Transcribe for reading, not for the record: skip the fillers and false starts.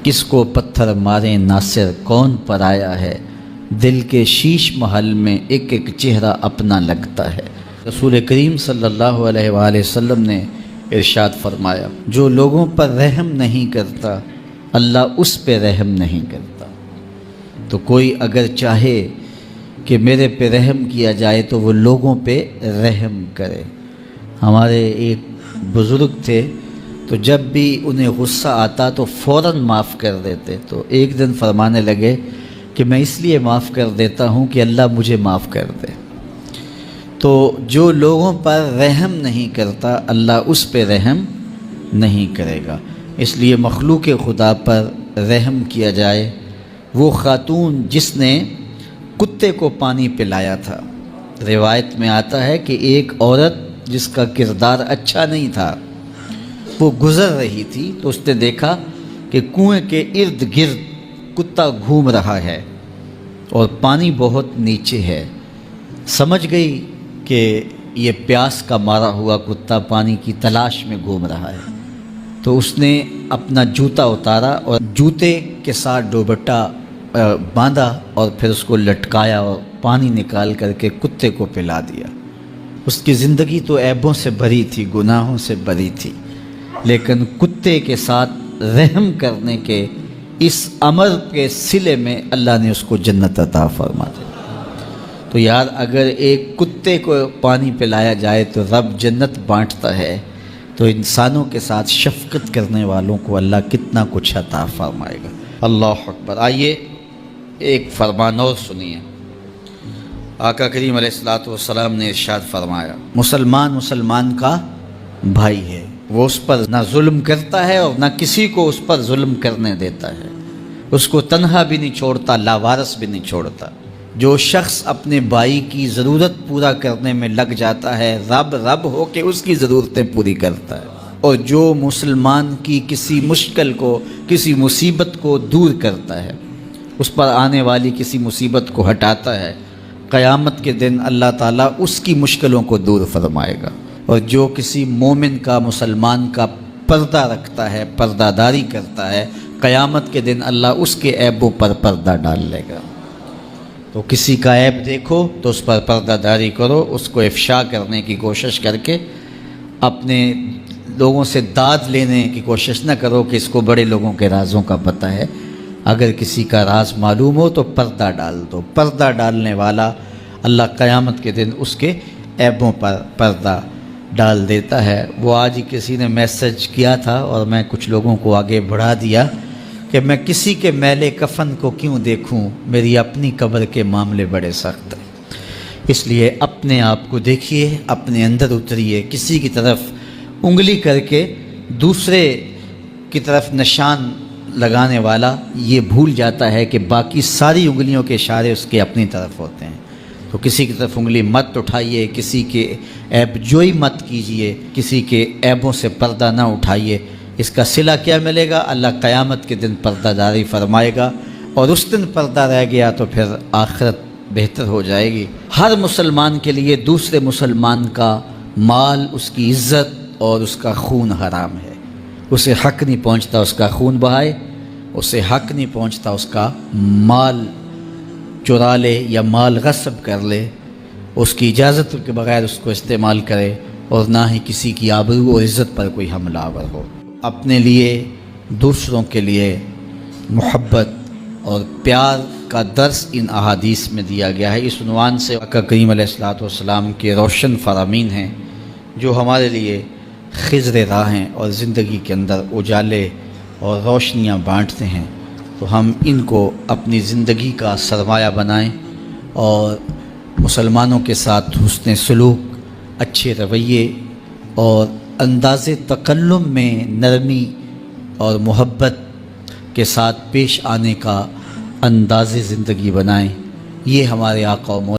کس کو پتھر مارے ناصر کون پر آیا ہے، دل کے شیش محل میں ایک ایک چہرہ اپنا لگتا ہے۔ رسول کریم صلی اللہ علیہ وآلہ وسلم نے ارشاد فرمایا، جو لوگوں پر رحم نہیں کرتا اللہ اس پہ رحم نہیں کرتا۔ تو کوئی اگر چاہے کہ میرے پہ رحم کیا جائے تو وہ لوگوں پہ رحم کرے۔ ہمارے ایک بزرگ تھے، تو جب بھی انہیں غصہ آتا تو فوراً معاف کر دیتے۔ تو ایک دن فرمانے لگے کہ میں اس لیے معاف کر دیتا ہوں کہ اللہ مجھے معاف کر دے۔ تو جو لوگوں پر رحم نہیں کرتا اللہ اس پہ رحم نہیں کرے گا۔ اس لیے مخلوق خدا پر رحم کیا جائے۔ وہ خاتون جس نے کتے کو پانی پلایا تھا، روایت میں آتا ہے کہ ایک عورت جس کا کردار اچھا نہیں تھا وہ گزر رہی تھی، تو اس نے دیکھا کہ کنویں کے ارد گرد کتا گھوم رہا ہے اور پانی بہت نیچے ہے۔ سمجھ گئی کہ یہ پیاس کا مارا ہوا کتا پانی کی تلاش میں گھوم رہا ہے، تو اس نے اپنا جوتا اتارا اور جوتے کے ساتھ دوپٹہ باندھا اور پھر اس کو لٹکایا اور پانی نکال کر کے کتے کو پلا دیا۔ اس کی زندگی تو عیبوں سے بھری تھی، گناہوں سے بھری تھی، لیکن کتے کے ساتھ رحم کرنے کے اس امر کے صلے میں اللہ نے اس کو جنت عطا فرما دی۔ تو یار اگر ایک کتے کو پانی پلایا جائے تو رب جنت بانٹتا ہے، تو انسانوں کے ساتھ شفقت کرنے والوں کو اللہ کتنا کچھ عطا فرمائے گا۔ اللہ اکبر۔ آئیے ایک فرمان اور سنیے۔ آقا کریم علیہ الصلوۃ والسلام نے ارشاد فرمایا، مسلمان کا بھائی ہے، وہ اس پر نہ ظلم کرتا ہے اور نہ کسی کو اس پر ظلم کرنے دیتا ہے، اس کو تنہا بھی نہیں چھوڑتا، لاوارث بھی نہیں چھوڑتا۔ جو شخص اپنے بھائی کی ضرورت پورا کرنے میں لگ جاتا ہے، رب ہو کے اس کی ضرورتیں پوری کرتا ہے، اور جو مسلمان کی کسی مشکل کو، کسی مصیبت کو دور کرتا ہے، اس پر آنے والی کسی مصیبت کو ہٹاتا ہے، قیامت کے دن اللہ تعالیٰ اس کی مشکلوں کو دور فرمائے گا۔ اور جو کسی مومن کا، مسلمان کا پردہ رکھتا ہے، پردہ داری کرتا ہے، قیامت کے دن اللہ اس کے عیبوں پر پردہ ڈال لے گا۔ تو کسی کا عیب دیکھو تو اس پر پردہ داری کرو، اس کو افشا کرنے کی کوشش کر کے اپنے لوگوں سے داد لینے کی کوشش نہ کرو کہ اس کو بڑے لوگوں کے رازوں کا پتہ ہے۔ اگر کسی کا راز معلوم ہو تو پردہ ڈال دو۔ پردہ ڈالنے والا اللہ قیامت کے دن اس کے عیبوں پر پردہ ڈال دیتا ہے۔ وہ آج ہی کسی نے میسج کیا تھا اور میں کچھ لوگوں کو آگے بڑھا دیا کہ میں کسی کے میلے کفن کو کیوں دیکھوں، میری اپنی قبر کے معاملے بڑے سخت ہیں۔ اس لیے اپنے آپ کو دیکھیے، اپنے اندر اتریے۔ کسی کی طرف انگلی کر کے دوسرے کی طرف نشان لگانے والا یہ بھول جاتا ہے کہ باقی ساری انگلیوں کے اشارے اس کے اپنی طرف ہوتے ہیں۔ تو کسی کی طرف انگلی مت اٹھائیے، کسی کے عیب جوئی مت کیجیے، کسی کے عیبوں سے پردہ نہ اٹھائیے۔ اس کا صلہ کیا ملے گا؟ اللہ قیامت کے دن پردہ داری فرمائے گا، اور اس دن پردہ رہ گیا تو پھر آخرت بہتر ہو جائے گی۔ ہر مسلمان کے لیے دوسرے مسلمان کا مال، اس کی عزت اور اس کا خون حرام ہے۔ اسے حق نہیں پہنچتا اس کا خون بہائے، اسے حق نہیں پہنچتا اس کا مال چرا لے یا مال غصب کر لے، اس کی اجازت کے بغیر اس کو استعمال کرے، اور نہ ہی کسی کی آبرو اور عزت پر کوئی حملہ آور ہو۔ اپنے لیے، دوسروں کے لیے محبت اور پیار کا درس ان احادیث میں دیا گیا ہے۔ اس عنوان سے آقا کریم علیہ الصلوۃ والسلام کے روشن فرامین ہیں جو ہمارے لیے خضر راہ ہیں اور زندگی کے اندر اجالے اور روشنیاں بانٹتے ہیں۔ تو ہم ان کو اپنی زندگی کا سرمایہ بنائیں اور مسلمانوں کے ساتھ حسن سلوک، اچھے رویے اور انداز تکلم میں نرمی اور محبت کے ساتھ پیش آنے کا انداز زندگی بنائیں۔ یہ ہمارے آقا و